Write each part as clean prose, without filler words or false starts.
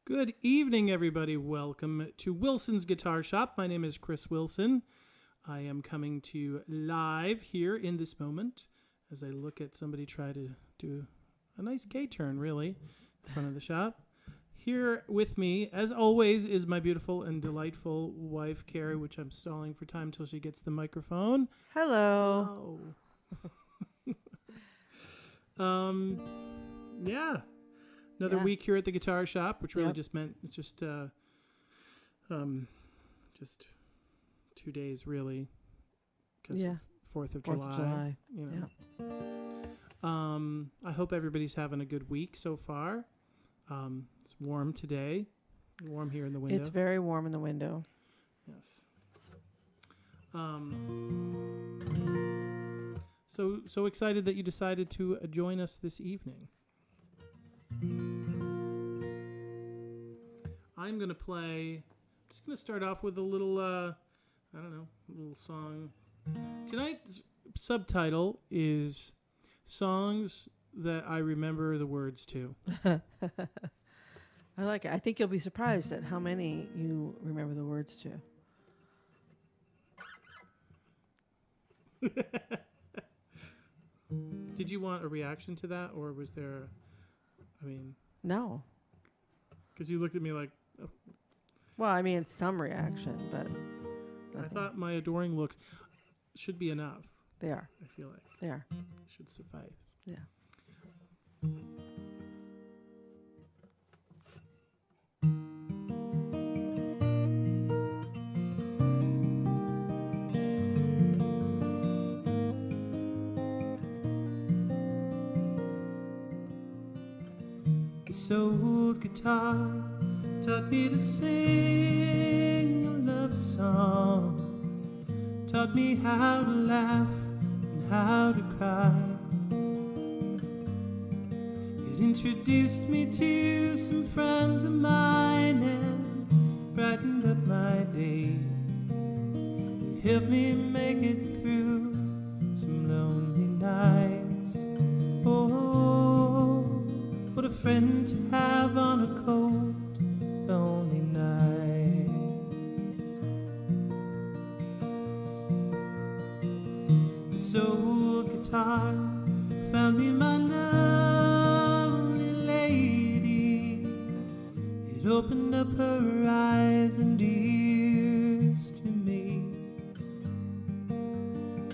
Good evening, everybody. Welcome to Wilson's Guitar Shop. My name is Chris Wilson. I am coming to you live here in this moment as I look at somebody try to do a nice K-turn, really, in front of the shop. Here with me, as always, is my beautiful and delightful wife, Carrie, which I'm stalling for time until she gets the microphone. Hello. Yeah. Another week here at the guitar shop, which really just meant it's just 2 days really, because of 4th of July. You know. I hope everybody's having a good week so far. It's warm today. Warm here in the window. It's very warm in the window. Yes. So excited that you decided to join us this evening. I'm going to play, just going to start off with a little, a little song. Tonight's subtitle is Songs That I Remember the Words To. I like it. I think you'll be surprised at how many you remember the words to. Did you want a reaction to that, or was there, No. Because you looked at me like... Oh. Well, I mean, it's some reaction, but... I thought my adoring looks should be enough. They are. I feel like. They are. Should suffice. Yeah. This old guitar taught me to sing a love song, taught me how to laugh and how to cry. It introduced me to some friends of mine and brightened up my day and helped me make it through some lonely nights. Oh, what a friend to have on a cold, lonely night. This old guitar found me my lovely lady. It opened up her eyes and ears to me.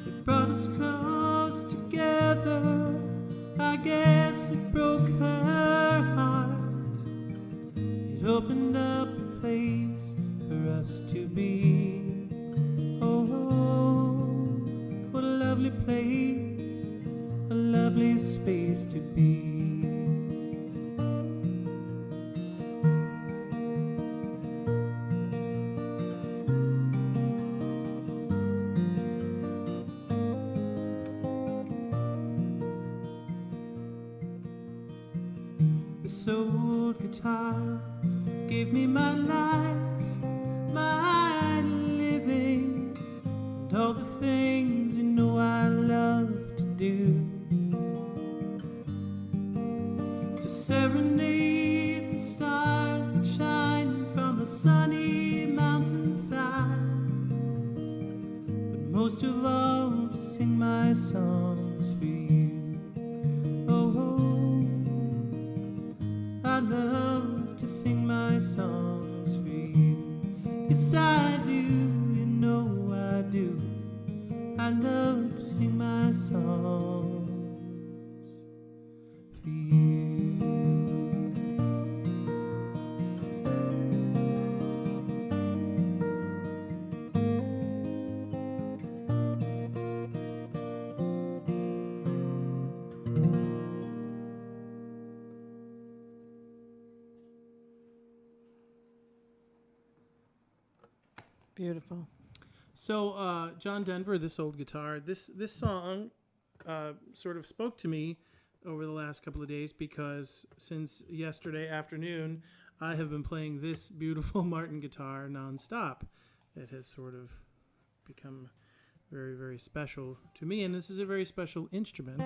It brought us close together. I guess it broke her heart. It opened up a place for us to be. Oh, what a lovely place, a lovely space to be. This old guitar gave me my life, my living, and all the things you know I love to do. To serenade the stars that shine from a sunny mountainside, but most of all to sing my songs for you. I love to sing my songs for you. Yes, I do, you know I do. I love to sing my songs for you. Beautiful. So, John Denver, this old guitar, this song sort of spoke to me over the last couple of days because since yesterday afternoon, I have been playing this beautiful Martin guitar nonstop. It has sort of become very, very special to me, and this is a very special instrument.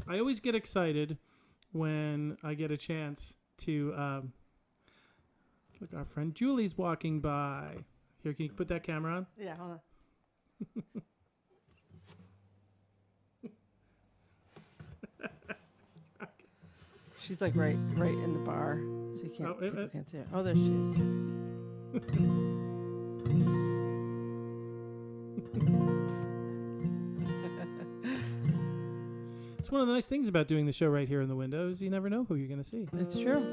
I always get excited when I get a chance to look. Our friend Julie's walking by. Here, can you put that camera on? Yeah, hold on. She's like right in the bar, so you can't, people can't see her. Oh, there she is. It's one of the nice things about doing the show right here in the window is you never know who you're going to see. It's true.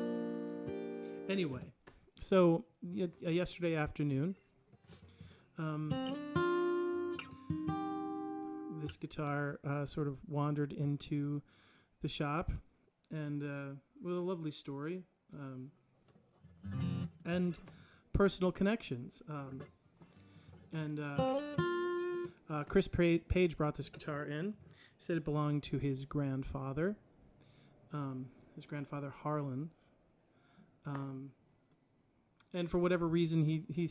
Anyway, so yesterday afternoon, this guitar sort of wandered into the shop, and with a lovely story and personal connections. Chris Page brought this guitar in. He said it belonged to his grandfather, Harlan. And for whatever reason, he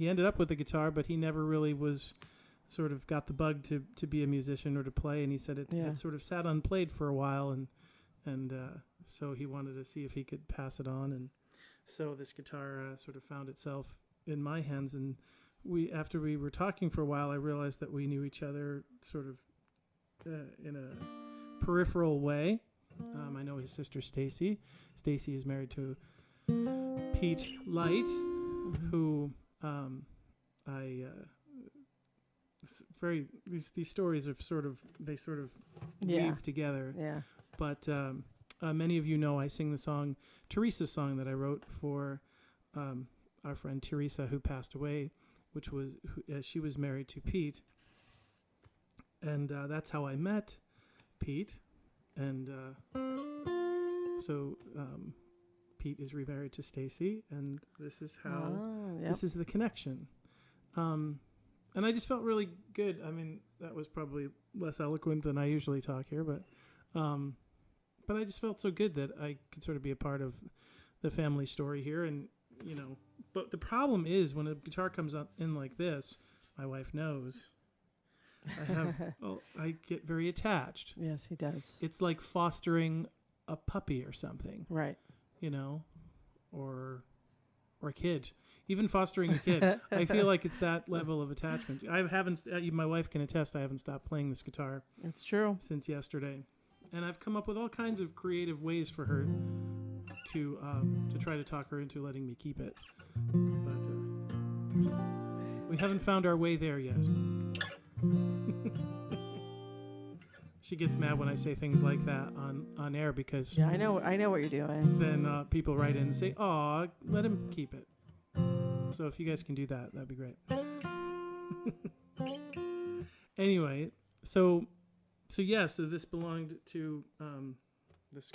ended up with the guitar, but he never really was sort of got the bug to be a musician or to play. And he said it sort of sat unplayed for a while, and so he wanted to see if he could pass it on. And so this guitar sort of found itself in my hands. And after we were talking for a while, I realized that we knew each other sort of in a peripheral way. I know his sister Stacy. Stacy is married to Pete Light, who these stories are sort of weave together. Yeah. But many of you know I sing the song, Teresa's song that I wrote for our friend Teresa, who passed away, which was she was married to Pete, and that's how I met Pete, and so Pete is remarried to Stacy, and this is how this is the connection. And I just felt really good. I mean, that was probably less eloquent than I usually talk here, but I just felt so good that I could sort of be a part of the family story here. And, you know, but the problem is when a guitar comes in like this, my wife knows, I get very attached. Yes, he does. It's like fostering a puppy or something. Right. You know, or a kid. Even fostering a kid, I feel like it's that level of attachment. I haven't. My wife can attest. I haven't stopped playing this guitar. It's true. Since yesterday, and I've come up with all kinds of creative ways for her to try to talk her into letting me keep it. But we haven't found our way there yet. She gets mad when I say things like that on air because I know what you're doing. Then people write in and say, "Aw, let him keep it." So if you guys can do that, that'd be great. Anyway, so this belonged to this.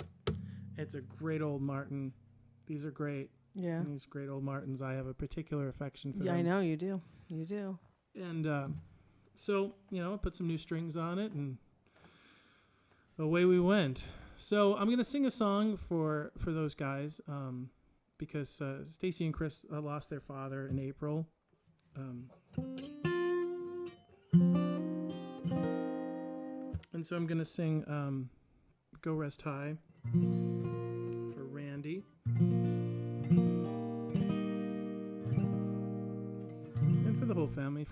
It's a great old Martin. These are great. Yeah. These great old Martins. I have a particular affection for them. Yeah, I know you do. You do. And so I put some new strings on it, and away we went. So I'm gonna sing a song for those guys. Because Stacy and Chris lost their father in April. And so I'm going to sing Go Rest High for Randy. And for the whole family.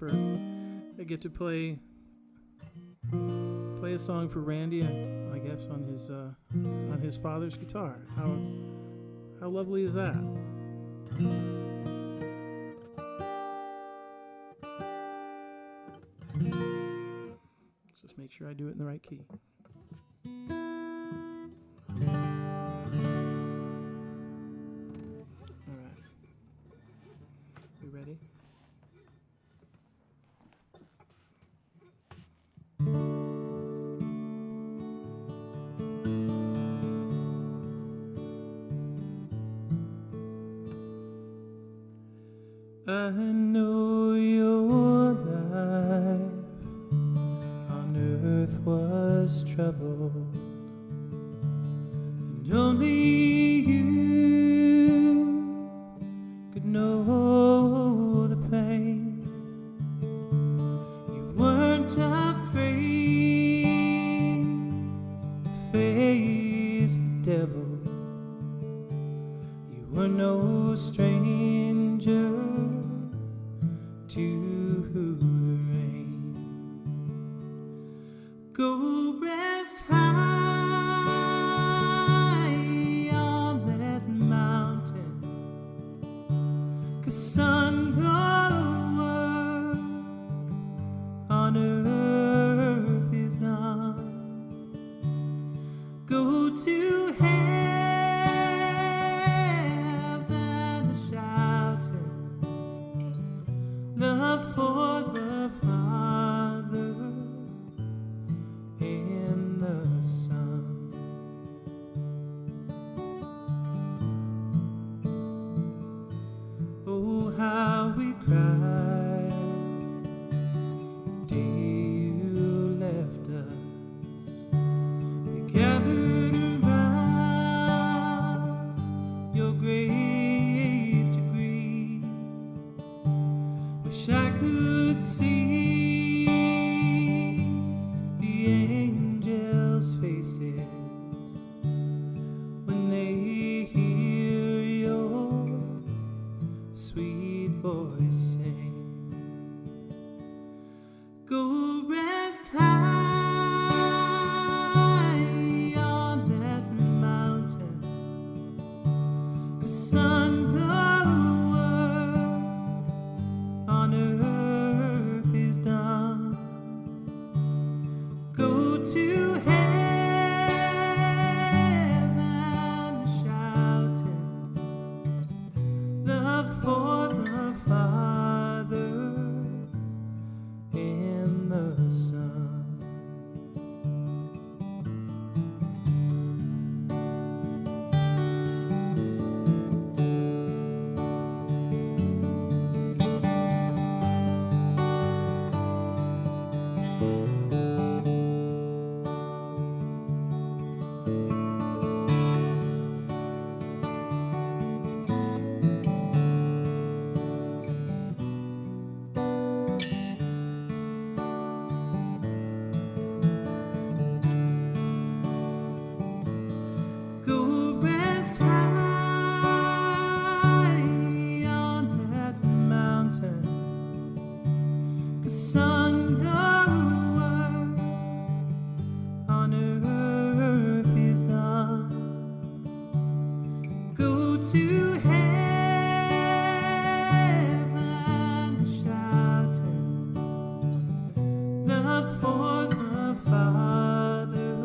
I get to play a song for Randy, I guess, on his father's guitar. How lovely is that? Let's just make sure I do it in the right key. All right. We ready? I know your life on earth was troubled, and only you could know the pain. You weren't afraid to face the devil. You were no stranger to the rain. Go rest high on that mountain, 'cause son, your work on earth is done. Go to heaven shouting love for the Father and the Son. Oh, how we cried the day you left us. We gathered around your grave to grieve. Wish I could see the angels' faces when they hear your sweet voice sing. Go rest high on that mountain, 'cause son, your work on earth is done. Go to heaven shouting love for the Father and the Son. Go rest high on that mountain, 'cause son, your work on earth is done. Go to heaven shouting love for the Father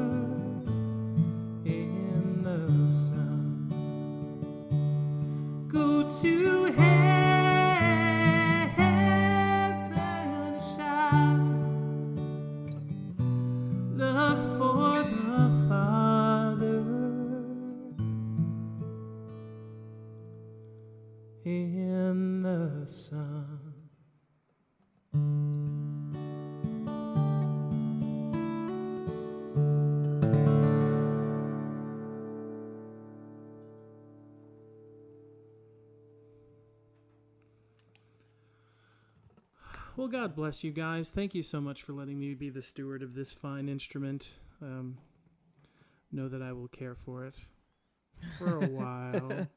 and the Son. Go to heaven shouting love for the Father and the Son. Well, God bless you guys. Thank you so much for letting me be the steward of this fine instrument. Know that I will care for it for a while.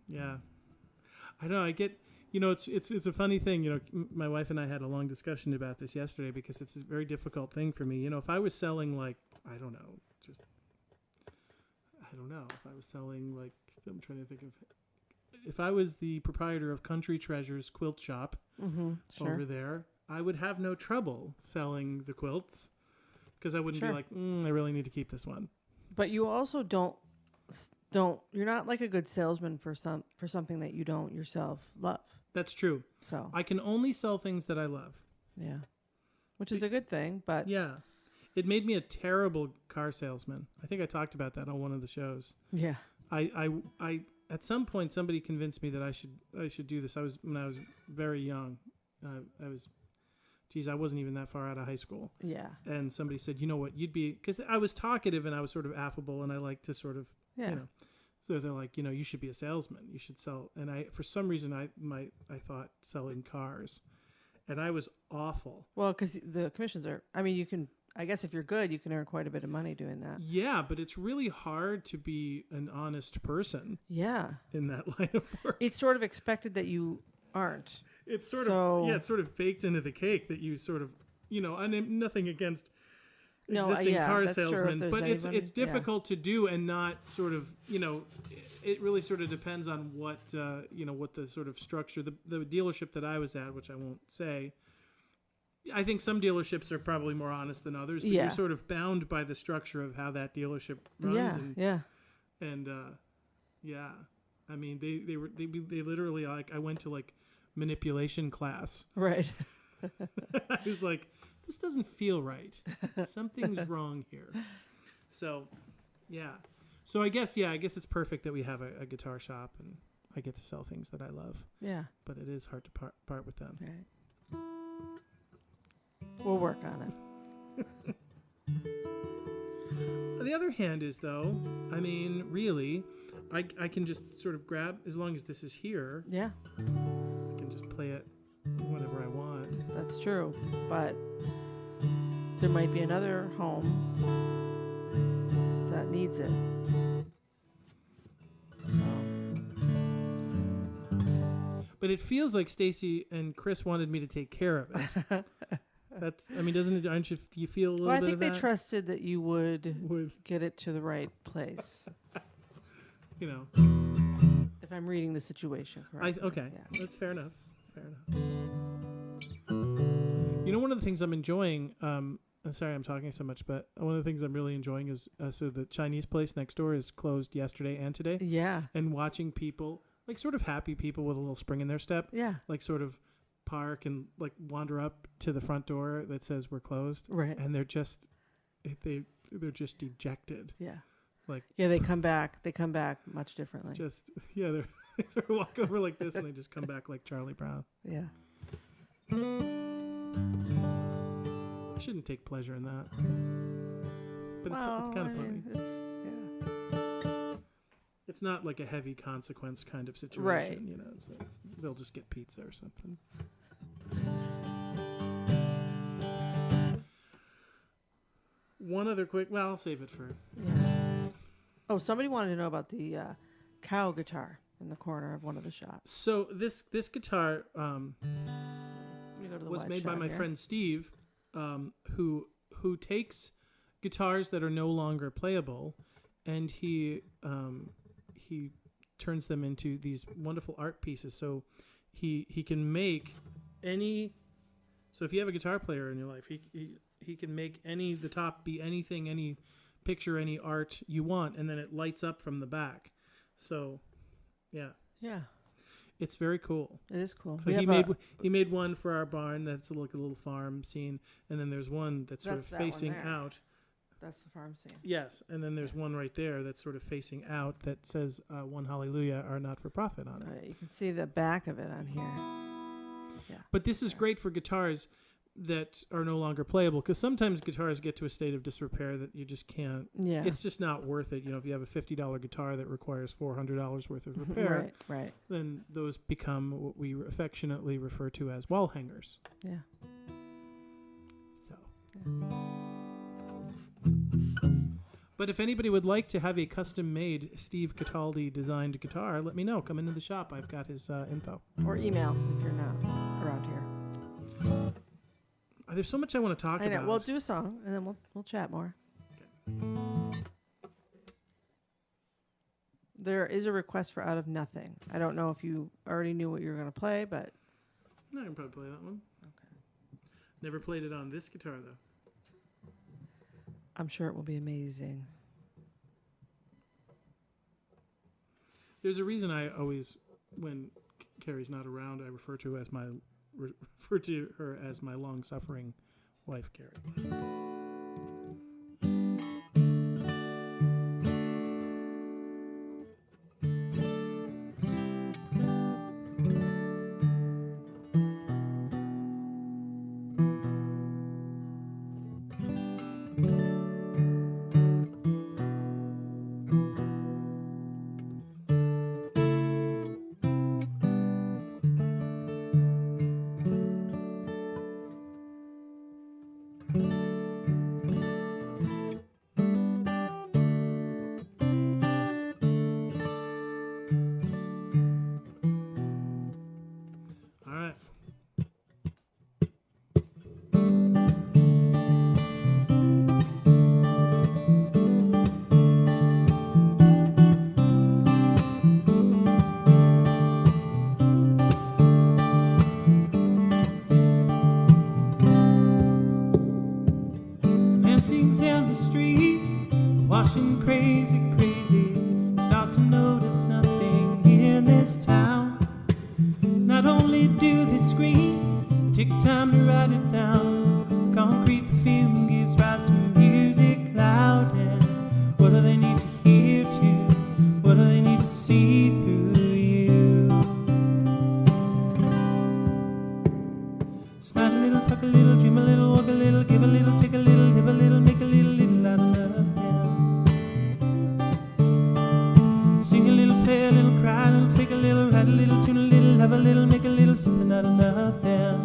Yeah. I know, I get, it's a funny thing. My wife and I had a long discussion about this yesterday because it's a very difficult thing for me. If I was selling if I was selling I'm trying to think of, if I was the proprietor of Country Treasures Quilt Shop over there, I would have no trouble selling the quilts because I wouldn't be like, I really need to keep this one. But you also don't, you're not like a good salesman for something that you don't yourself love. That's true. So I can only sell things that I love. Yeah. Which is a good thing, but yeah. It made me a terrible car salesman. I think I talked about that on one of the shows. Yeah. I at some point somebody convinced me that I should do this. When I was very young. I wasn't even that far out of high school. Yeah. And somebody said, you know what, because I was talkative and I was sort of affable and I like to sort of, so they're like, you should be a salesman. You should sell. And for some reason, I thought selling cars. And I was awful. Well, because the commissions are, you can I guess if you're good, you can earn quite a bit of money doing that. Yeah, but it's really hard to be an honest person Yeah. in that line of work. It's sort of expected that you aren't. It's sort So- of it's sort of baked into the cake that you sort of, and nothing against No, existing yeah, car that's true if salesmen, there's but anybody. it's difficult to do and not sort of, it really sort of depends on what what the sort of structure, the dealership that I was at, which I won't say. I think some dealerships are probably more honest than others, but Yeah. you're sort of bound by the structure of how that dealership runs. Yeah, yeah. And yeah, I mean, they literally, like, I went to like manipulation class. Right. I was like, this doesn't feel right. Something's wrong here. So, yeah. So I guess it's perfect that we have a guitar shop and I get to sell things that I love. Yeah. But it is hard to part with them. Right. We'll work on it. On the other hand is, though, I mean, really, I can just sort of grab, as long as this is here, Yeah, I can just play it whenever I want. that's true. But there might be another home that needs it. So, But it feels like Stacy and Chris wanted me to take care of it. Doesn't it? Do you feel a little well, I bit think of they that? trusted that you would Would, get it to the right place. If I'm reading the situation correctly. Okay, Yeah. that's fair enough. Fair enough. One of the things I'm enjoying, I'm sorry I'm talking so much, but one of the things I'm really enjoying is, so the Chinese place next door is closed yesterday and today. Yeah. And watching people, like sort of happy people with a little spring in their step, Yeah. like sort of park and like wander up to the front door that says we're closed. Right. And they're just, they're just dejected. Yeah. Like, Yeah, they come back. They come back much differently. they sort of walk over like this and they just come back like Charlie Brown. Yeah. I shouldn't take pleasure in that. But it's Well, kind of I funny. mean, It's not like a heavy consequence kind of situation. Right. It's like they'll just get pizza or something. One other quick, I'll save it for. Yeah. Oh, somebody wanted to know about the cow guitar in the corner of one of the shops. So this guitar Let me go to the was wide made by shot my here. friend Steve, who takes guitars that are no longer playable, and he turns them into these wonderful art pieces. So he can make any. So if you have a guitar player in your life, he can make the top be anything, any picture, any art you want, and then it lights up from the back. So, yeah. Yeah, It's very cool. it is cool. So We he have he made one for our barn that's like a little farm scene, and then there's one that's sort That's of that one facing there. out. That's the farm scene. Yes, and then there's one right there that's sort of facing out that says "One Hallelujah" are not for profit on it. Right, you can see the back of it on here. Yeah. But this is great for guitars that are no longer playable, because sometimes guitars get to a state of disrepair that you just can't. Yeah. It's just not worth it. If you have a $50 guitar that requires $400 worth of repair, right. then those become what we affectionately refer to as wall hangers. Yeah. So. But if anybody would like to have a custom-made Steve Cataldi designed guitar, let me know. Come into the shop. I've got his info. Or email if you're not around here. There's so much I want to talk I know. about. We'll do a song and then we'll chat more. There is a request for Out of Nothing. I don't know if you already knew what you were going to play, but No, I can probably play that one. okay. Never played it on this guitar, though. I'm sure it will be amazing. There's a reason I always, when Carrie's not around, I refer to her as my long-suffering wife, Carrie. dancing's in the street, washing crazy, crazy. Start to notice nothing in this town. Not only do they scream, they take time to write it down. Concrete perfume gives rise to music loud. And what do they need to hear to? What do they need to see through you? Smile a little, talk a little, dream a little, walk a little, give a little, take a little, live a little, make a little, little out of nothing. Sing a little, play a little, cry a little, fake a little, write a little, tune a little, have a little, make a little, something out of nothing.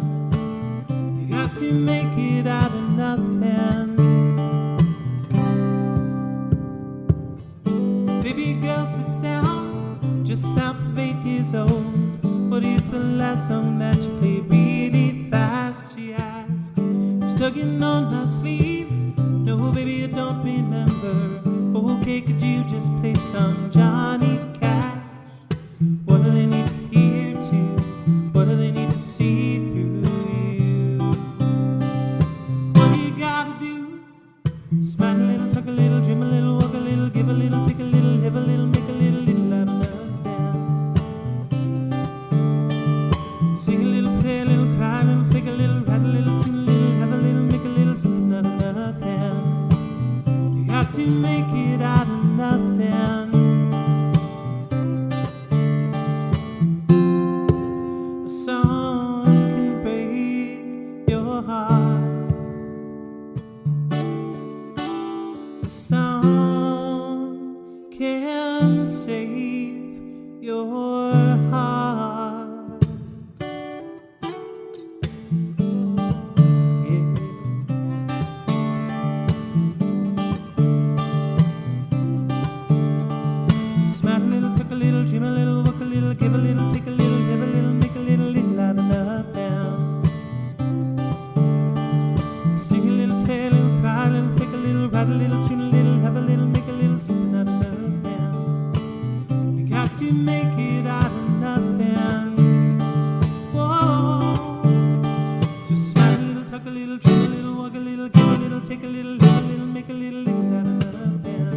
You got to make it out of nothing. Baby girl sits down, just south of 8 years old. What is the last song that you played really fast? She asks. I'm tugging on my sleeve. No, baby, I don't remember. Okay, could you just play some Johnny Cash? What do they need to hear to? What do they need to see through you? What do you gotta do? Smile a little, talk a little, dream a little, walk a little, give a little, take a little, live a little, make a little, little out of nothing. Sing a little, play a little, cry a little, fake a little, write a little, tune a little, have a little, make a little, something out of nothing. You got to make it out of nothing. A song can break your heart. A song can save your heart. Yeah. So smile a little, talk a little, dream a little, walk a little, give a little, take a little, live a little, make a little, little out of nothing. Sing a little, play a little, cry a little, fake a little, write a little, tune a little, have a little, make a little, something out of nothing. You got to make it out of nothing. Whoa. So smile a little, talk a little, dream a little, walk a little, give a little, take a little, live a little, make a little, little out of nothing.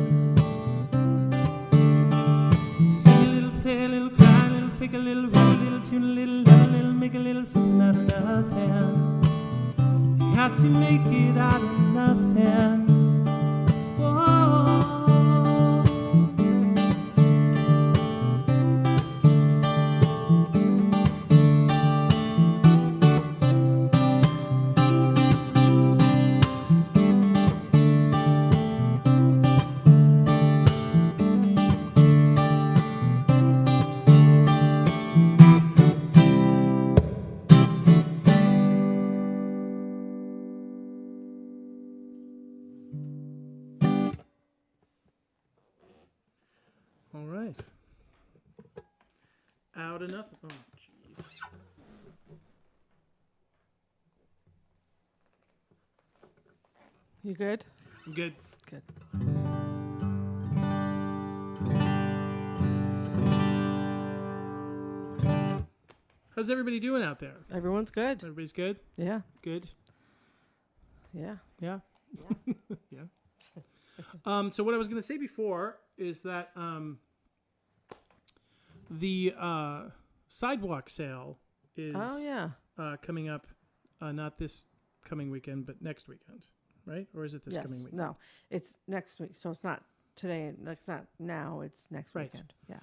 Sing a little, play a little, cry a little, fake a little, write a little, tune a little, have a little, make a little, something out of nothing. You got to make it out of nothing. Whoa. All right. Out of nothing. Oh, jeez. You good? I'm good. Good. How's everybody doing out there? Everyone's good. Everybody's good? Yeah. Good? Yeah. Yeah? Yeah. So what I was going to say before is that the sidewalk sale is coming up, not this coming weekend, but next weekend, right? Or is it this coming weekend? No, it's next week. So it's not today. It's not now. It's next weekend. Yeah.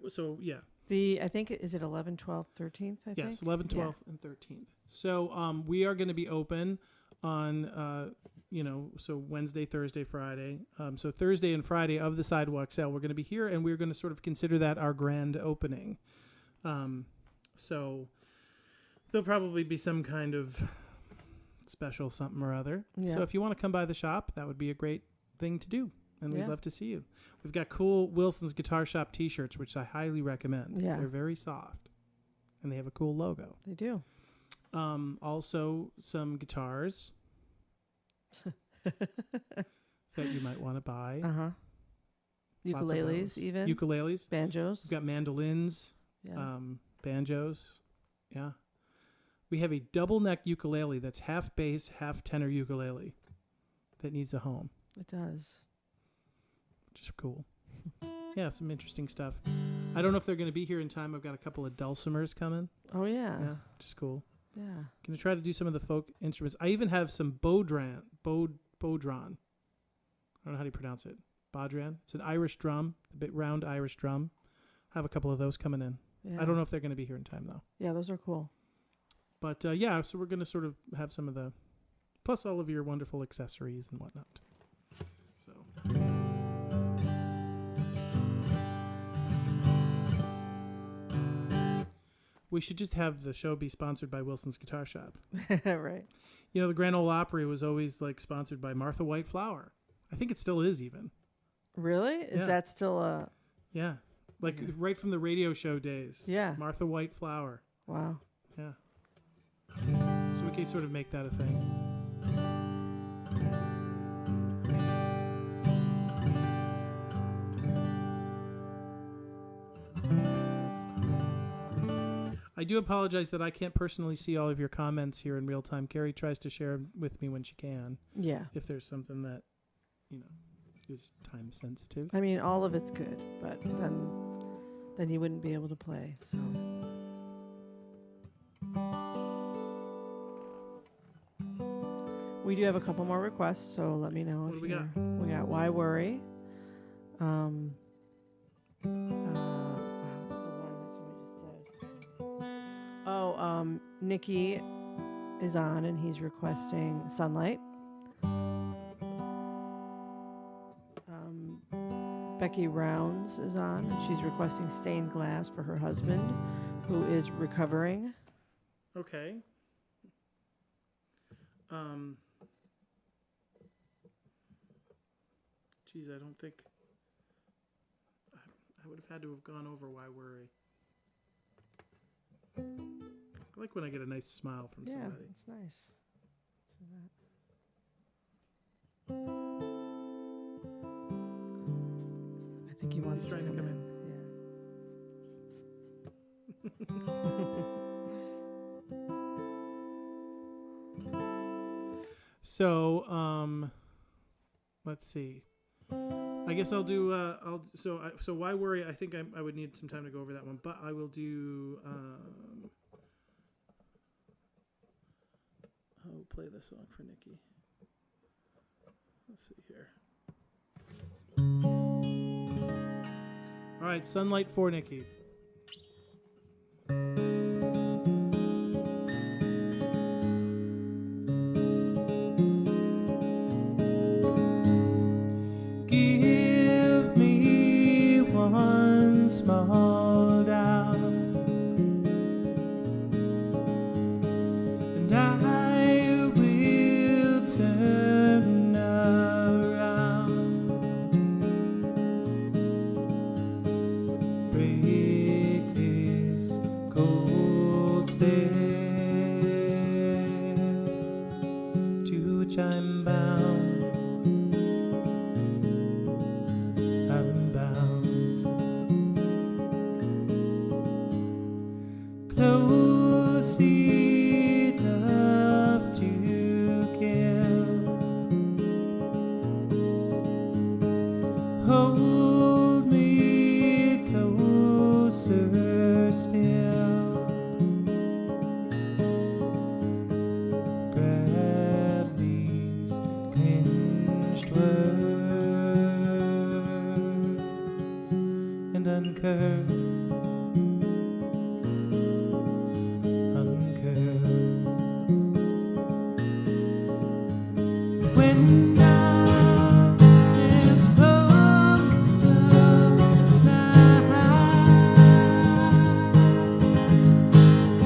So, yeah. I think, is it 11, 12, 13th, I think? Yes, 11, 12, and 13th. So we are going to be open on, so Wednesday, Thursday, Friday. So Thursday and Friday of the sidewalk sale, we're going to be here, and we're going to sort of consider that our grand opening. So there'll probably be some kind of special something or other. Yeah. So if you want to come by the shop, that would be a great thing to do, and we'd Yeah. love to see you. We've got cool Wilson's Guitar Shop T-shirts, which I highly recommend. Yeah. They're very soft, and they have a cool logo. They do. Also, some guitars that you might want to buy. Uh-huh. Lots of Ukuleles, those. even. Ukuleles. Banjos. We've got mandolins, Yeah. banjos. Yeah. We have a double neck ukulele that's half bass, half tenor ukulele. that needs a home, It does. which is cool. Yeah, some interesting stuff. I don't know if they're going to be here in time. I've got a couple of dulcimers coming. Oh yeah. Yeah, which is cool. Yeah. Going to try to do some of the folk instruments. I even have some bodhran. I don't know how do you pronounce it. Bodhran. It's an Irish drum, a bit round Irish drum. I have a couple of those coming in. Yeah. I don't know if they're going to be here in time, though. Yeah, those are cool. But, yeah, so we're going to sort of have some of the, plus all of your wonderful accessories and whatnot. So. We should just have the show be sponsored by Wilson's Guitar Shop. Right. You know, the Grand Ole Opry was always like sponsored by Martha White Flour. I think it still is even. Really? Is Yeah. that still a... Yeah. Like right from the radio show days. Yeah. Martha White Flour. Wow. Yeah. So we can sort of make that a thing. I do apologize that I can't personally see all of your comments here in real time. Carrie tries to share them with me when she can, Yeah. if there's something that, you know, is time sensitive. I mean, all of it's good, but then you wouldn't be able to play. So we do have a couple more requests, so let me know. What do we got? We got Why Worry. What was the one that somebody just said? Oh, Nikki is on and he's requesting Sunlight. Becky Rounds is on, and she's requesting Stained Glass for her husband, who is recovering. Okay. Geez, I don't think I would have had to have gone over Why Worry. I like when I get a nice smile from Yeah, somebody. it's nice. I think he wants He's trying to come in. So, let's see. I guess I'll do. So Why Worry? I think I would need some time to go over that one, but I will do. I'll play this song for Nikki. Let's see here. All right, Sunlight for Nikki. Give me one small doubt, and I will turn around. Break this cold stare to which I'm bound. Close enough to kill. Hold me closer still. Grab these clinched words and uncurl. When darkness holds the light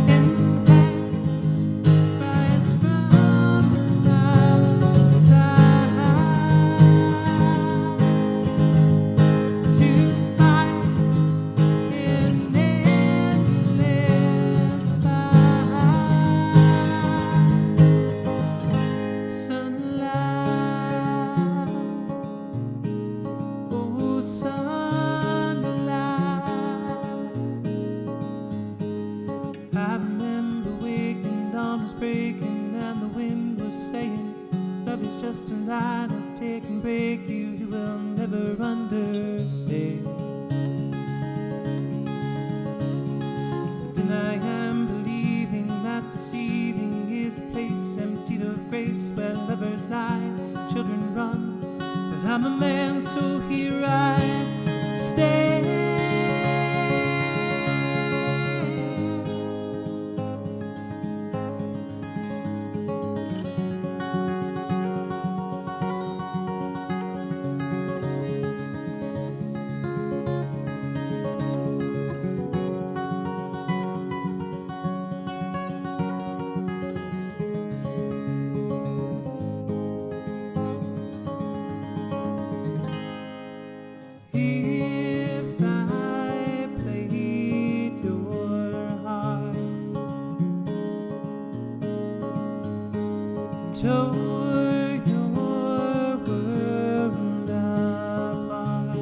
and pass by us from outside, to fight in endless fight. Sunlight. is just a lie to take and break you. You will never understand. And I am believing that deceiving is a place emptied of grace, where lovers lie, children run. But I'm a man, so here I stand. If I played your heart and tore your world apart,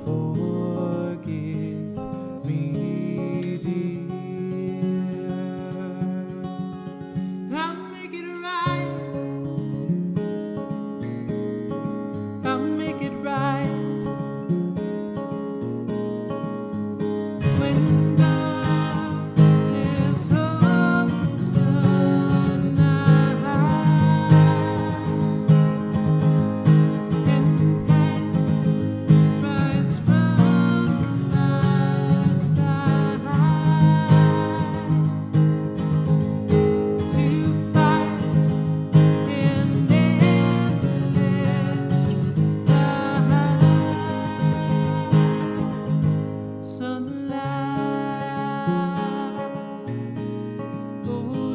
forgive me, dear. I'll make it right. I'll make it right when darkness holds the night and paths rise from our sides to fight in endless sunlight, oh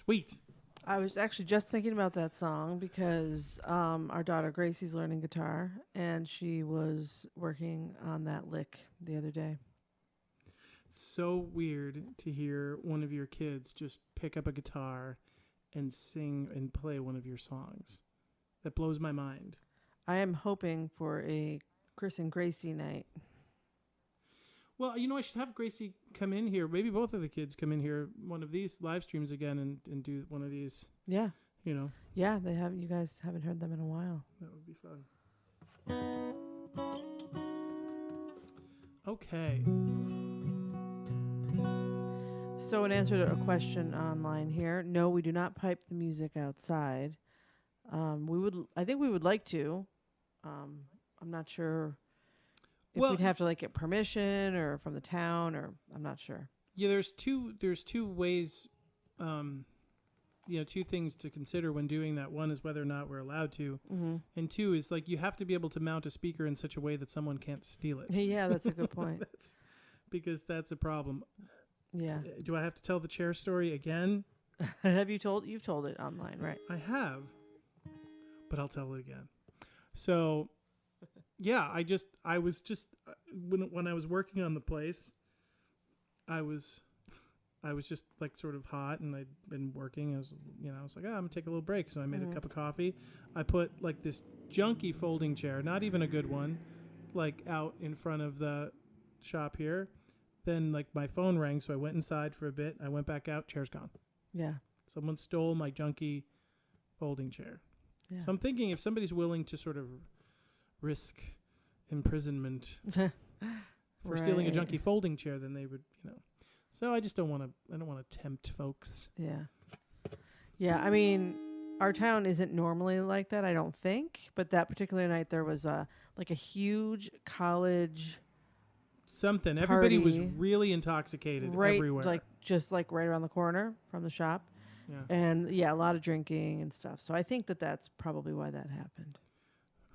Sweet. I was actually just thinking about that song because our daughter Gracie's learning guitar, and she was working on that lick the other day. It's so weird to hear one of your kids just pick up a guitar and sing and play one of your songs. That blows my mind. I am hoping for a Chris and Gracie night. Well, you know, I should have Gracie come in here. Maybe both of the kids come in here one of these live streams again and do one of these, Yeah. you know. Yeah, they have. You guys haven't heard them in a while. That would be fun. Okay. So in answer to a question online here, no, we do not pipe the music outside. I think we would like to. I'm not sure if we'd have to like get permission or from the town, or I'm not sure. Yeah, there's two ways, two things to consider when doing that. One is whether or not we're allowed to, and two is like you have to be able to mount a speaker in such a way that someone can't steal it. Yeah, that's a good point. Because that's a problem. Yeah. Do I have to tell the chair story again? You've told it online, right? I have, but I'll tell it again. So, yeah, I was just when I was working on the place, I was just like sort of hot, and I'd been working. I was like, I'm gonna take a little break. So I made a cup of coffee. I put like this junky folding chair, not even a good one, like out in front of the shop here. Then like my phone rang, so I went inside for a bit. I went back out, chair's gone. Yeah. Someone stole my junky folding chair. Yeah. So I'm thinking if somebody's willing to sort of risk imprisonment for stealing a junky folding chair, then they would, So I just don't want to tempt folks. Yeah. Yeah, I mean, our town isn't normally like that, I don't think, but that particular night there was a huge college something. Everybody was party really intoxicated everywhere. Like right around the corner from the shop. Yeah. And yeah, a lot of drinking and stuff. So I think that's probably why that happened.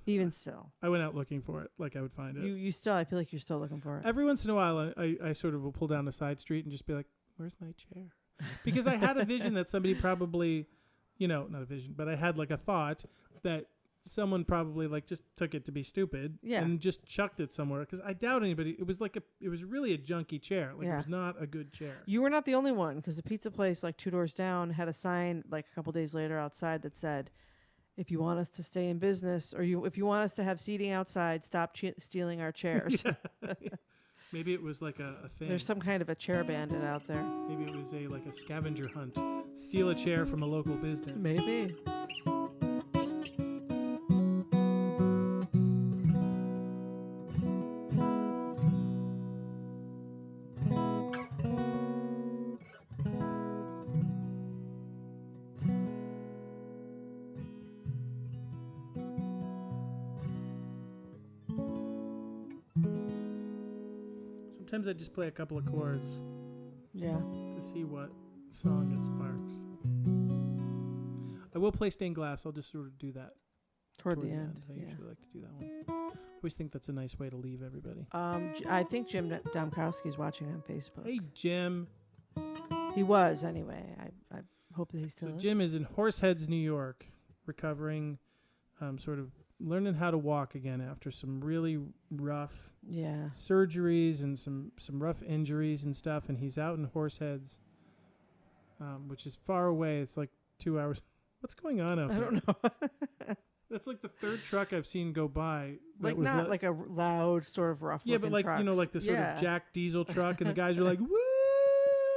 Even still, I went out looking for it, like I would find it. you still. I feel like you're still looking for it. Every once in a while, I sort of will pull down a side street and just be like, "Where's my chair?" Because I had a vision that somebody probably, not a vision, but I had like a thought that someone probably like just took it to be stupid and just chucked it somewhere. Because I doubt anybody. It was really a junky chair. Like it was not a good chair. You were not the only one, because the pizza place like 2 doors down had a sign like a couple days later outside that said, "If you want us to stay in business, or if you want us to have seating outside, stop stealing our chairs." Maybe it was like a thing. There's some kind of a chair bandit out there. Maybe it was like a scavenger hunt. Steal a chair from a local business. Maybe. Sometimes I just play a couple of chords. Yeah. To see what song it sparks. I will play Stained Glass. I'll just sort of do that Toward the end. I usually like to do that one. I always think that's a nice way to leave everybody. I think Jim Domkowski's watching on Facebook. Hey, Jim. He was, anyway. I hope that he still is. Jim is in Horseheads, New York, recovering, sort of learning how to walk again after some really rough surgeries and some rough injuries and stuff. And he's out in Horseheads, which is far away. It's like 2 hours. What's going on out there? I don't know. That's like the third truck I've seen go by. Like not like a loud, sort of rough. Yeah, but like trucks. like the sort of Jack Diesel truck, and the guys are like, "Woo!"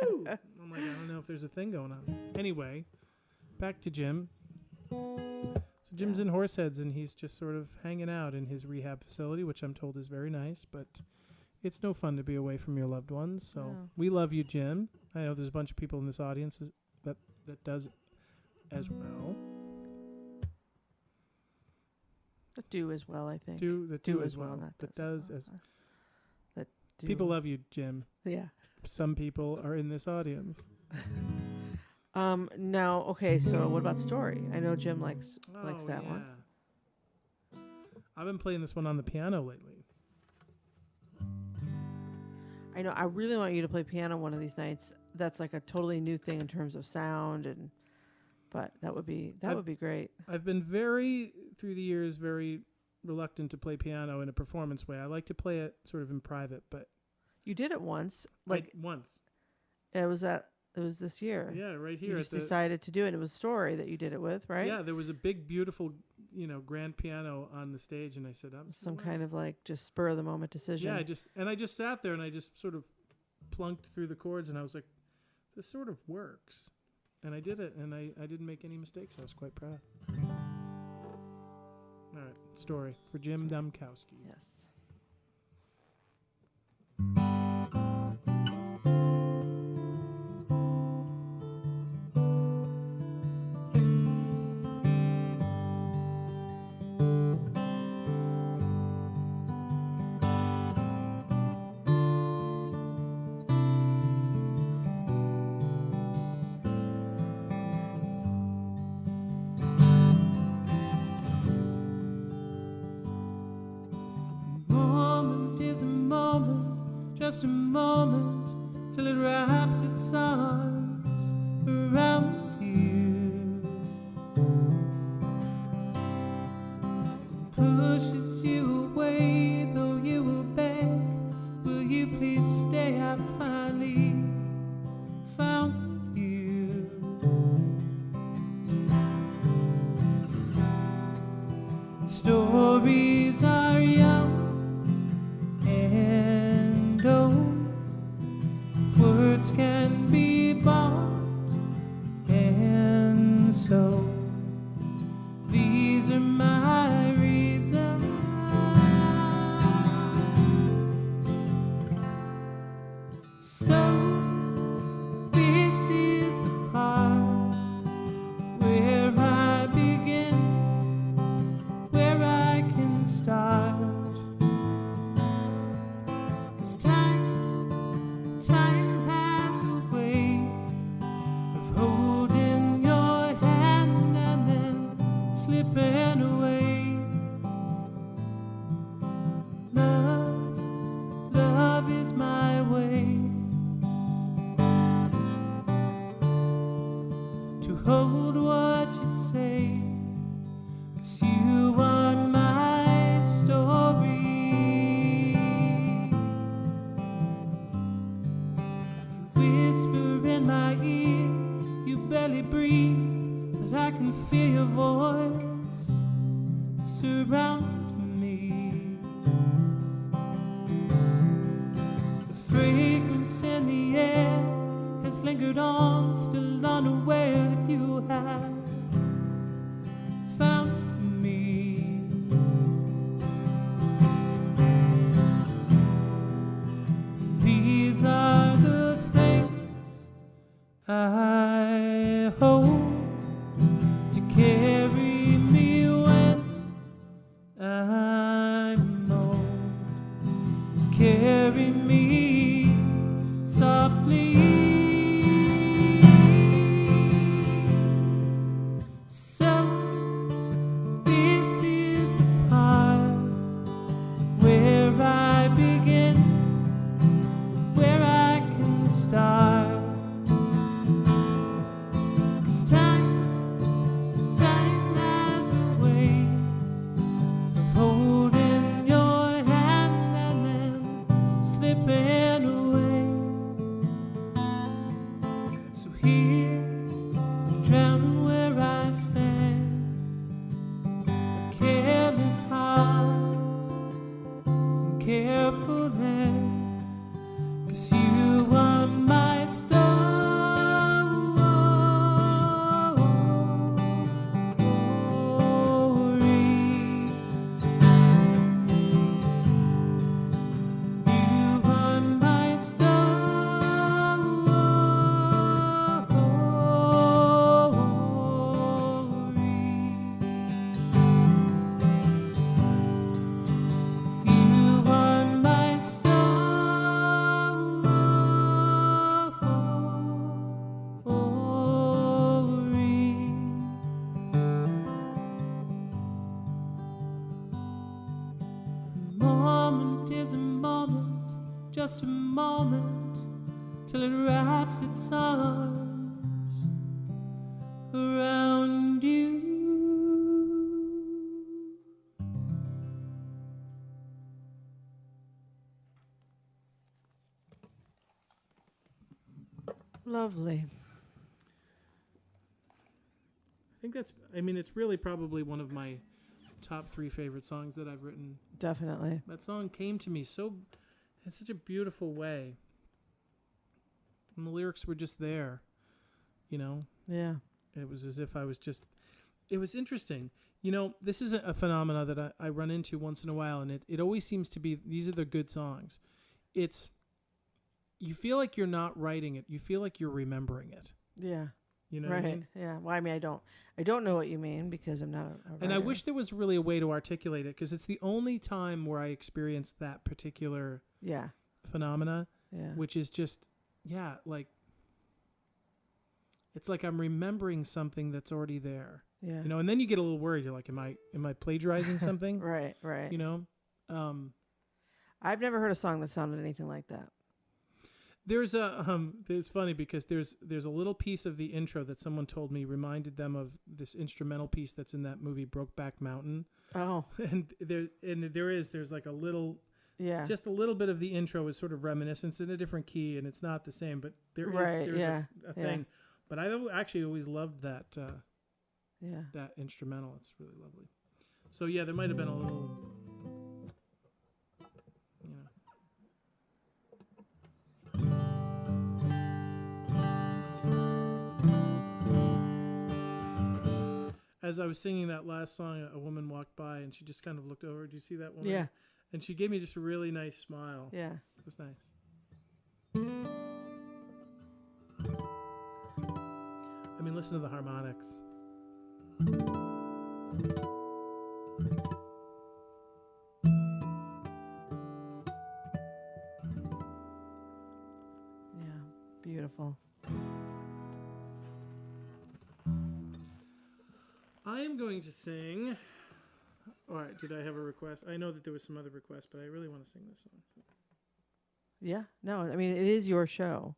I'm like, I don't know if there's a thing going on. Anyway, back to Jim. So Jim's in Horseheads, and he's just sort of hanging out in his rehab facility, which I'm told is very nice, but it's no fun to be away from your loved ones. So we love you, Jim. I know there's a bunch of people in this audience that does as well. That do as well, I think. Do as well. That does as well. That do. People love you, Jim. Yeah. Some people are in this audience. Now, okay, so what about Story? I know Jim likes that one. I've been playing this one on the piano lately. I know. I really want you to play piano one of these nights. That's like a totally new thing in terms of sound, but that would be great. I've been through the years, very reluctant to play piano in a performance way. I like to play it sort of in private, but you did it once, once. It was this year. Yeah, right here. You just decided to do it. It was Story that you did it with, right? Yeah, there was a big, beautiful, grand piano on the stage, and I said, some kind of like just spur of the moment decision. Yeah, I just sat there and I just sort of plunked through the chords, and I was like, this sort of works. And I did it, and I didn't make any mistakes. I was quite proud. All right, Story for Jim Domkowski. Yes. Just a moment till it wraps its arms around you, pushes you away, though you will beg, will you please stay? I finally found you. Stories are young and words can be bought, and so these are my reasons. So this is the part where I begin, where I can start. Time has a way of holding your hand and then slipping away. whisper in my ear. You barely breathe, but I can feel your voice surround me. The fragrance in the air has lingered on, still unaware that you have found me. These are the things I hope to carry me when I'm old. Carry me softly. So this is the part where I begin, where I can start. 'Cause time has a way of holding your hand and then slipping away. So here, drown where I stand, a careless heart and careful hands. 'Cause you are my story. You are my story. You are my story. A moment is a moment, just a moment, till it wraps its arms around you. Lovely. I think that's, I mean, it's really probably one of my top 3 favorite songs that I've written. Definitely. That song came to me in such a beautiful way. And the lyrics were just there, you know? Yeah. It was as if I was just, it was interesting. You know, this is a phenomena that I run into once in a while, and it always seems to be, these are the good songs. It's, you feel like you're not writing it. You feel like you're remembering it. Yeah. You know what I Right. mean? Yeah. Well, I mean, I don't know what you mean because I'm not a writer. And I wish there was really a way to articulate it, because it's the only time where I experienced that particular Yeah. phenomena, Yeah. which is just, yeah, like, it's like I'm remembering something that's already there, Yeah. you know, and then you get a little worried. You're like, am I plagiarizing something? Right. Right. You know? I've never heard a song that sounded anything like that. There's funny because there's a little piece of the intro that someone told me reminded them of this instrumental piece that's in that movie Brokeback Mountain. Oh. And there's like a little, Yeah. just a little bit of the intro is sort of reminiscence in a different key, and it's not the same, but there's yeah. a thing. But I've actually always loved that Yeah. that instrumental. It's really lovely. So yeah, there might have been a little, you know. As I was singing that last song, a woman walked by and she just kind of looked over. Did you see that woman? Yeah. And she gave me just a really nice smile. Yeah. It was nice. I mean, listen to the harmonics. Yeah. Beautiful. I am going to sing. All right, did I have a request? I know that there was some other requests, but I really want to sing this song. So. Yeah. No, I mean, it is your show.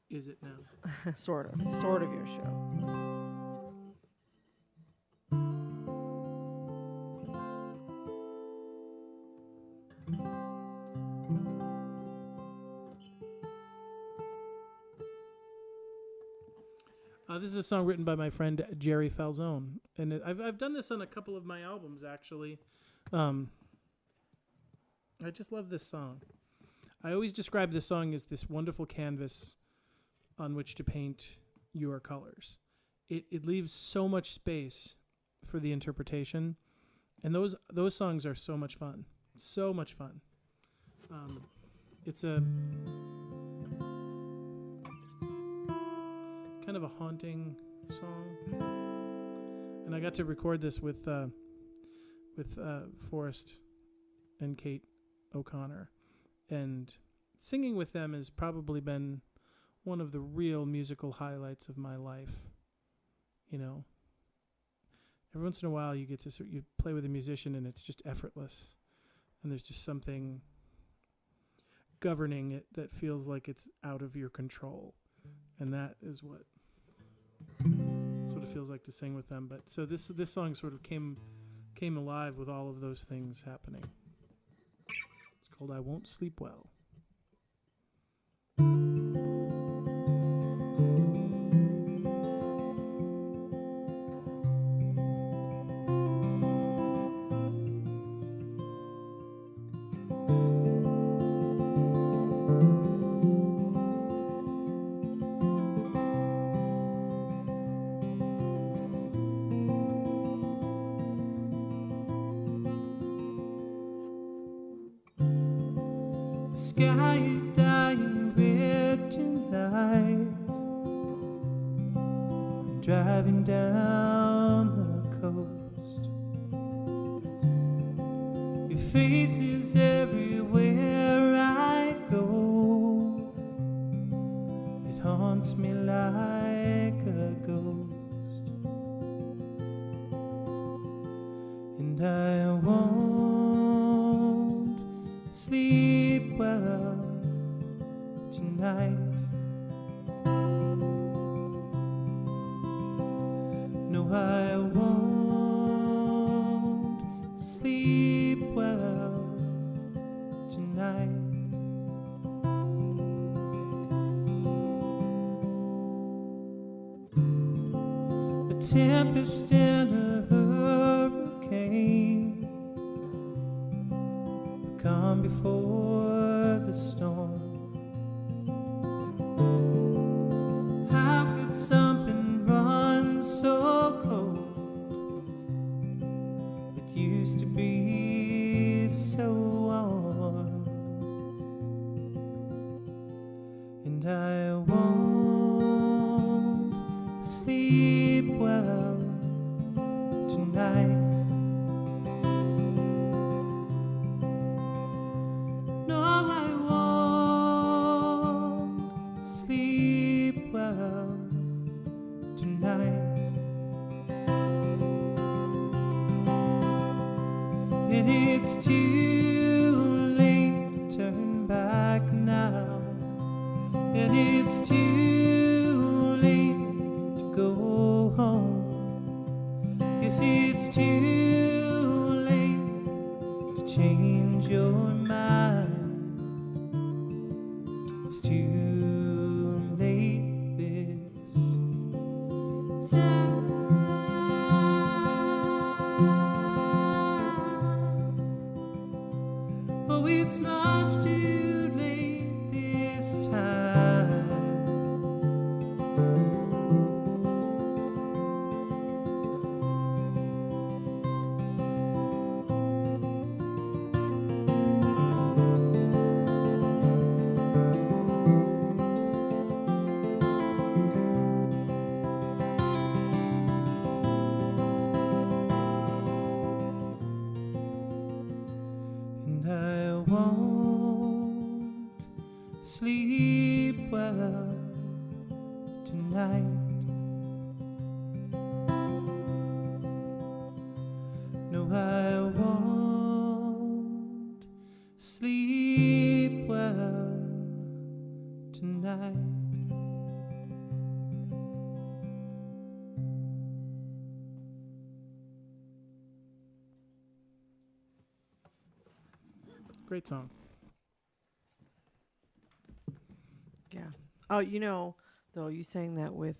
Is it now? Sort of. It's sort of your show. This is a song written by my friend Jerry Falzone, and I've done this on a couple of my albums actually. I just love this song. I always describe this song as this wonderful canvas on which to paint your colors. It leaves so much space for the interpretation, and those songs are so much fun. So much fun. It's a kind of a haunting song, and I got to record this with Forrest and Kate O'Connor, and singing with them has probably been one of the real musical highlights of my life. You know, every once in a while you get to you play with a musician and it's just effortless, and there's just something governing it that feels like it's out of your control, and that is what it feels like to sing with them. But so this song sort of came alive with all of those things happening. It's called I Won't Sleep Well. The sky is dying red tonight. I'm driving down the coast. Your face is everywhere I go. It haunts me like a ghost, and I won't sleep well tonight. No, I won't sleep well tonight. A tempest and a hurricane come before the storm. How could something run so cold that used to be so warm? And I won't sleep well tonight. And it's too late to turn back now, and it's too late to go home. Yes, it's too late to change your mind. It's too late this time. Oh, it's much too late this time. And I won't sleep well tonight. No, I won't sleep well tonight. Great song. Yeah. Oh, you know, though, you sang that with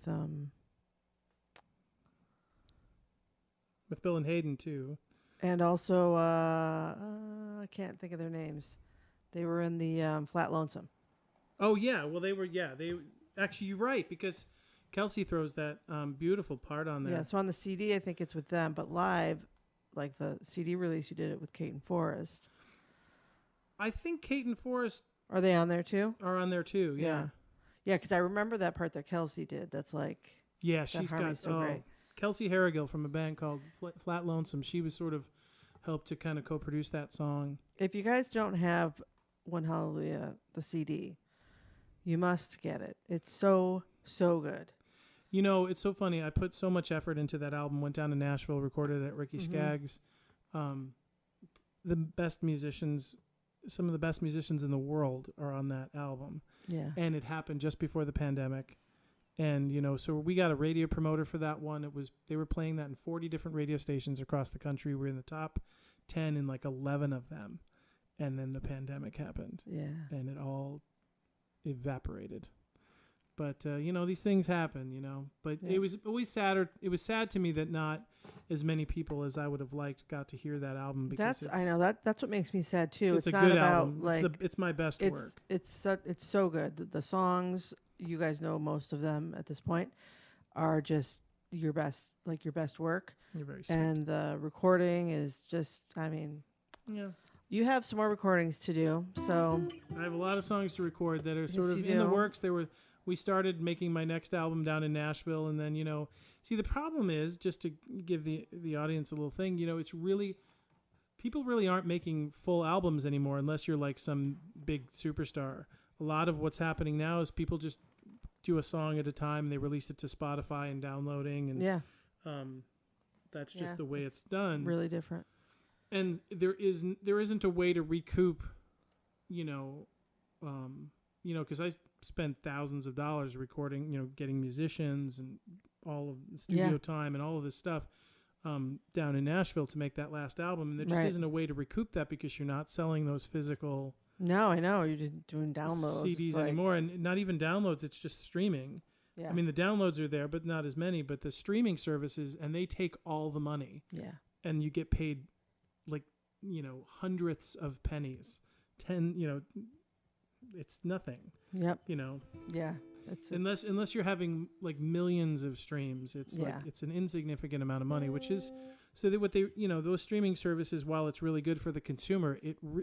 with Bill and Hayden too. And also, I can't think of their names. They were in the Flat Lonesome. Oh yeah, well they were. Yeah, they actually you're right because Kelsey throws that beautiful part on there. Yeah, so on the CD, I think it's with them, but live, like the CD release, you did it with Kate and Forrest. I think Kate and Forrest Are they on there too? are on there too. Yeah, Yeah, because I remember that part that Kelsey did. That's like, yeah. She's got harmony's so great. Kelsey Harrigill from a band called Flat Lonesome. She was sort of helped to kind of co-produce that song. If you guys don't have One Hallelujah, the CD, you must get it. It's so good. You know, it's so funny. I put so much effort into that album. Went down to Nashville, recorded it at Ricky Skaggs. The best musicians, some of the best musicians in the world are on that album. Yeah. And it happened just before the pandemic. And, you know, so we got a radio promoter for that one. They were playing that in 40 different radio stations across the country. We're in the top 10 in like 11 of them. And then the pandemic happened. Yeah. And it all evaporated. But, you know, these things happen, you know. But it was always sadder. It was sad to me that not as many people as I would have liked got to hear that album. Because I know that's what makes me sad too. It's a not good about album. like It's my best work. It's so good. The songs, you guys know most of them at this point, are just your best work. You're very sweet. And the recording is just, I mean, yeah. You have some more recordings to do, so I have a lot of songs to record that are Yes, sort of you in the do. works. We started making my next album down in Nashville, and then, you know, see, the problem is, just to give the audience a little thing, you know, it's really, people really aren't making full albums anymore unless you're like some big superstar. A lot of what's happening now is people just do a song at a time, and they release it to Spotify and downloading, and yeah, that's just Yeah, the way it's it's done. really different. And there isn't a way to recoup, you know, because I spent thousands of dollars recording, you know, getting musicians and all of the studio time and all of this stuff down in Nashville to make that last album. And there just isn't a way to recoup that because you're not selling those physical No, I know. You're just doing downloads. CDs It's like- anymore. And not even downloads, it's just streaming. Yeah. I mean, the downloads are there, but not as many. But the streaming services, and they take all the money. yeah. And you get paid like, you know, hundredths of pennies. It's nothing, Yep. you know, Yeah. unless you're having like millions of streams, it's like, it's an insignificant amount of money, which is, so that what they, you know, those streaming services, while it's really good for the consumer,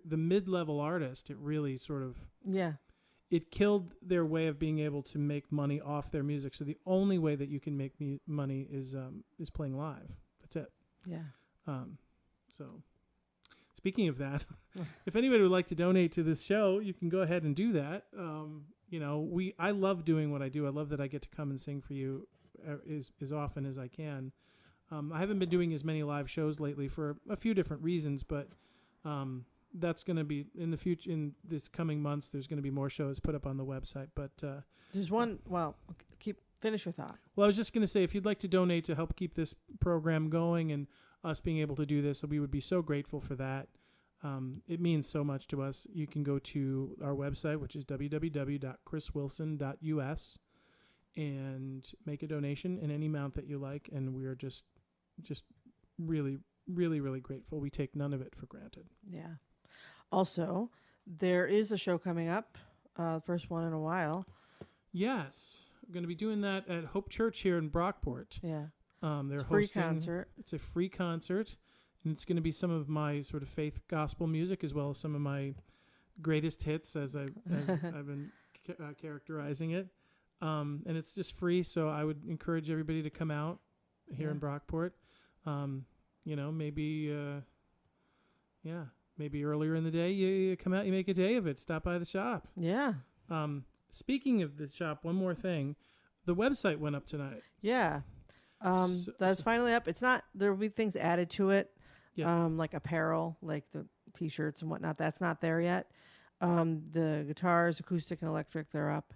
the mid-level artist, it really sort of, Yeah. it killed their way of being able to make money off their music. So the only way that you can make money is playing live. That's it. Yeah. So speaking of that, if anybody would like to donate to this show, you can go ahead and do that. You know, I love doing what I do. I love that I get to come and sing for you as often as I can. I haven't been doing as many live shows lately for a few different reasons, but that's going to be in the future. In this coming months, there's going to be more shows put up on the website. But There's one. Well, finish your thought. well, I was just going to say, if you'd like to donate to help keep this program going and us being able to do this, we would be so grateful for that. It means so much to us. You can go to our website, which is www.chriswilson.us, and make a donation in any amount that you like. And we are just really, really, really grateful. We take none of it for granted. Yeah. Also, there is a show coming up, first one in a while. Yes, we're going to be doing that at Hope Church here in Brockport. Yeah. They're It's a free hosting, concert. It's a free concert, and it's going to be some of my sort of faith gospel music as well as some of my greatest hits, as I've been characterizing it. And it's just free, so I would encourage everybody to come out here in Brockport. You know, maybe earlier in the day you come out, you make a day of it. Stop by the shop. Yeah. Speaking of the shop, one more thing. The website went up tonight. Yeah. That's finally up. It's not, there will be things added to it. Yeah. Like apparel, like the t-shirts and whatnot. That's not there yet. The guitars, acoustic and electric, they're up,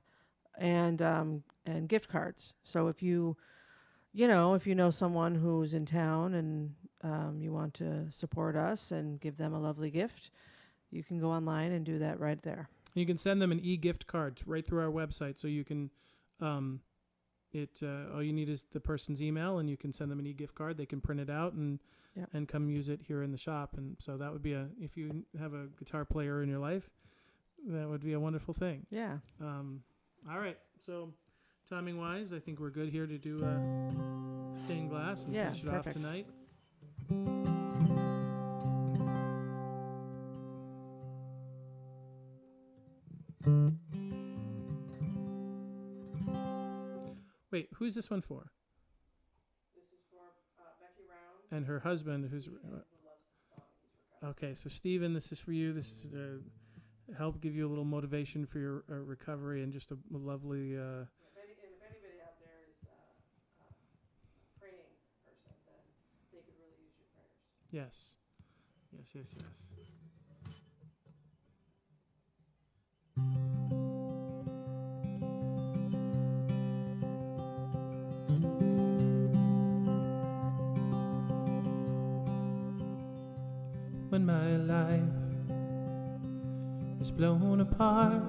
and gift cards. So if you know someone who's in town and you want to support us and give them a lovely gift, you can go online and do that right there. You can send them an e-gift card right through our website, so you can all you need is the person's email, and you can send them an e-gift card. They can print it out and Yep. and come use it here in the shop. And so that would be if you have a guitar player in your life, that would be a wonderful thing. Yeah. All right. So timing wise, I think we're good here to do stained glass and Yeah, finish it perfect. off tonight. Wait, who's this one for? This is for Becky Rounds. And her husband, who's okay. So Stephen, this is for you. This is to help give you a little motivation for your recovery, and just a lovely. If anybody out there is a praying person, then they could really use your prayers. Yes. When my life is blown apart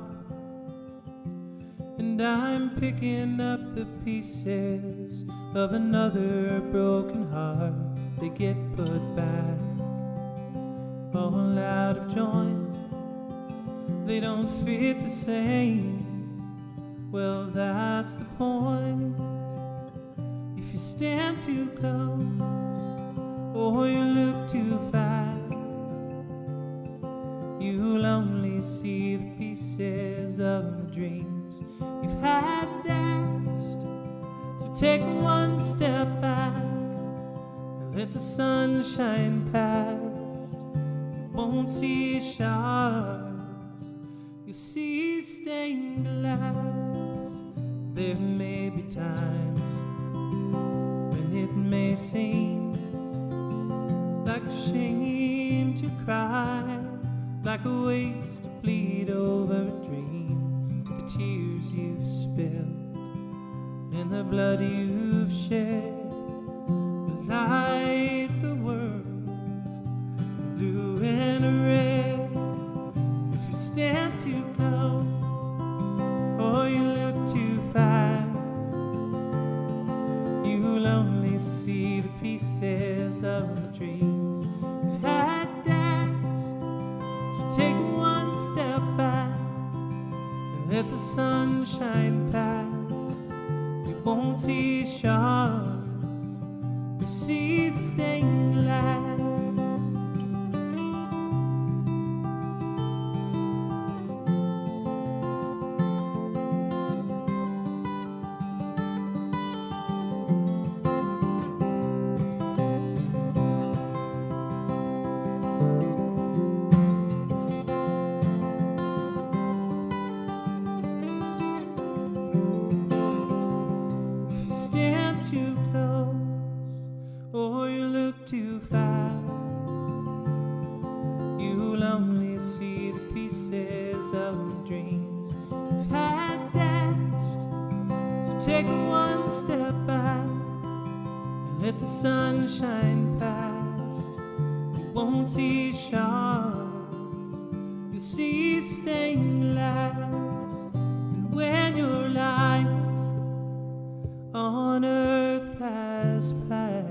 and I'm picking up the pieces of another broken heart, they get put back all out of joint. They don't fit the same. Well, that's the point. If you stand too close or you look too fast, you'll only see the pieces of the dreams you've had dashed. So take one step back and let the sun shine past. You won't see shards, you see stained glass. There may be times when it may seem like a shame to cry, like a waste to bleed over a dream. The tears you've spilled and the blood you've shed will light the world blue and red. If you stand too close or you look too fast, you'll only see the pieces of the dreams you've had dashed. So take one step back and let the sun shine past. You won't see shards, you see stained glass. Take one step back and let the sun shine past. You won't see shards, you'll see stained glass. And when your life on earth has passed,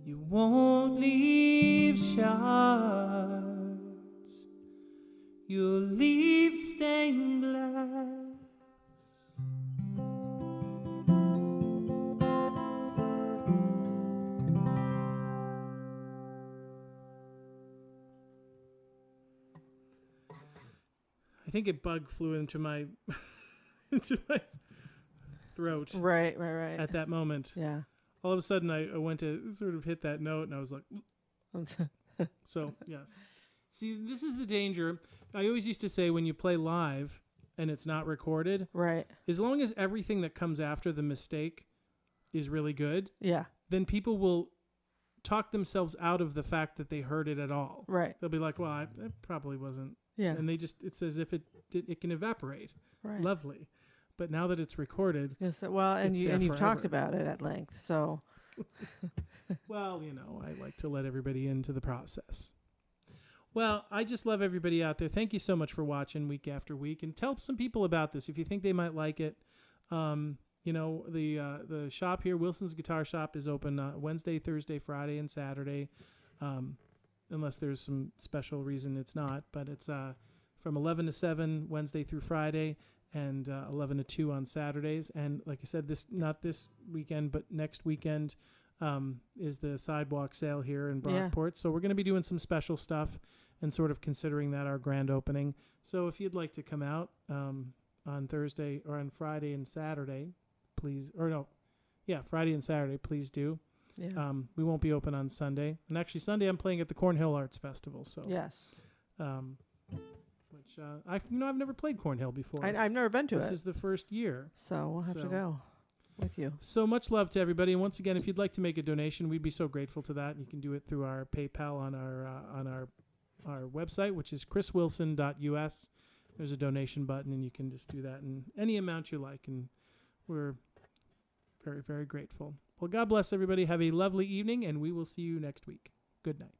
you won't leave shards, you'll leave stained glass. I think a bug flew into my throat. Right. At that moment. Yeah. All of a sudden, I went to sort of hit that note, and I was like, so, yes. See, this is the danger. I always used to say when you play live and it's not recorded, right, as long as everything that comes after the mistake is really good, yeah, then people will talk themselves out of the fact that they heard it at all. right. They'll be like, well, it probably wasn't. Yeah. And it's as if it can evaporate. Right. Lovely. But now that it's recorded. Yes, well, and you've talked about it at length. So. Well, I like to let everybody into the process. Well, I just love everybody out there. Thank you so much for watching week after week, and tell some people about this if you think they might like it. You know, the shop here, Wilson's Guitar Shop, is open Wednesday, Thursday, Friday, and Saturday, unless there's some special reason it's not. But it's from 11 to 7 Wednesday through Friday, and 11 to 2 on Saturdays. And like I said, not this weekend, but next weekend is the sidewalk sale here in Brockport. So we're going to be doing some special stuff and sort of considering that our grand opening. So if you'd like to come out on Thursday or on Friday and Saturday, please, Friday and Saturday, please do. Yeah. We won't be open on Sunday. And actually Sunday I'm playing at the Cornhill Arts Festival. So Yes. Which I've never played Cornhill before. I've never been to it. This is the first year. So we'll have to go with you. So much love to everybody. And once again, if you'd like to make a donation, we'd be so grateful to that. You can do it through our PayPal on our website, which is chriswilson.us. There's a donation button, and you can just do that in any amount you like. And we're very, very grateful. Well, God bless everybody. Have a lovely evening, and we will see you next week. Good night.